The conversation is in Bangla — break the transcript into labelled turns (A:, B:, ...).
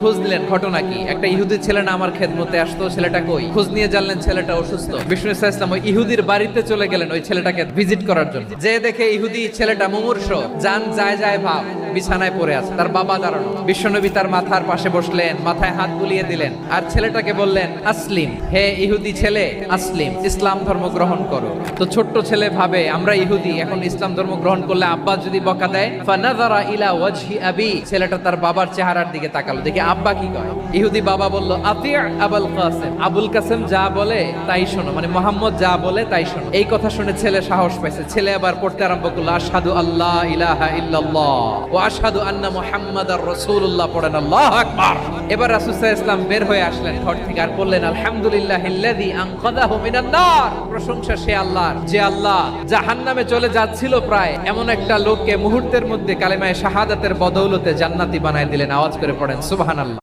A: খোঁজ নিলেন ঘটনা কি। একটা ইহুদি ছেলে না আমার খেদমতে আসতো, ছেলেটা কই? খোঁজ নিয়ে জানলেন ছেলেটা অসুস্থ। বিষ্ণু ইসা ইসলাম ওই ইহুদির বাড়িতে চলে গেলেন ওই ছেলেটাকে ভিজিট করার জন্য। যে দেখে ইহুদি ছেলেটা মুমূর্ষ, জান যায় যায় ভাব, বিছানায় পড়ে আছে, তার বাবা দাঁড়ানো। বিশ্বনবী তার মাথার পাশে বসলেন, মাথায় হাত বুলিয়ে দিলেন আর ছেলেটাকে বললেন, আসলিম, হে ইহুদি ছেলে, আসলিম, ইসলাম ধর্ম গ্রহণ করো। তো ছোট্ট ছেলে ভাবে আমরা ইহুদি, এখন ইসলাম ধর্ম গ্রহণ করলে আব্বা যদি বকা দেয়। ফানাযারা ইলা ওয়াজহি আবি, ছেলেটা তার বাবার চেহারার দিকে তাকালো, দেখি আব্বা কি কয়। ইহুদি বাবা বলল, আতি আবুল কাসেম, আবুল কাসেম যা বলে তাই শোনো, মানে মোহাম্মদ যা বলে তাই শোনো। এই কথা শুনে ছেলে সাহস পাইছে। ছেলে আবার পড়তে আরম্ভ করলো, আশহাদু আল্লা ইলাহা ইল্লাল্লাহ ওয়া আশহাদু আন্না মুহাম্মাদার রাসূলুল্লাহ, পড়েন আল্লাহু আকবার। এবার রাসূল সাল্লাল্লাহু আলাইহি ওয়াসাল্লাম বের হয়ে আসলেন ঘর থেকে আর বললেন, আলহামদুলিল্লাহিল্লাযী আনকাযাহু মিনান নার, প্রশংসা সে আল্লাহর যে আল্লাহ জাহান্নামে চলে যাচ্ছিল প্রায় এমন একটা লোককে মুহূর্তের মধ্যে কালেমায়ে শাহাদাতের বদৌলতে জান্নাতি বানায় দিলেন। আওয়াজ করে পড়েন সুবহানাল্লাহ।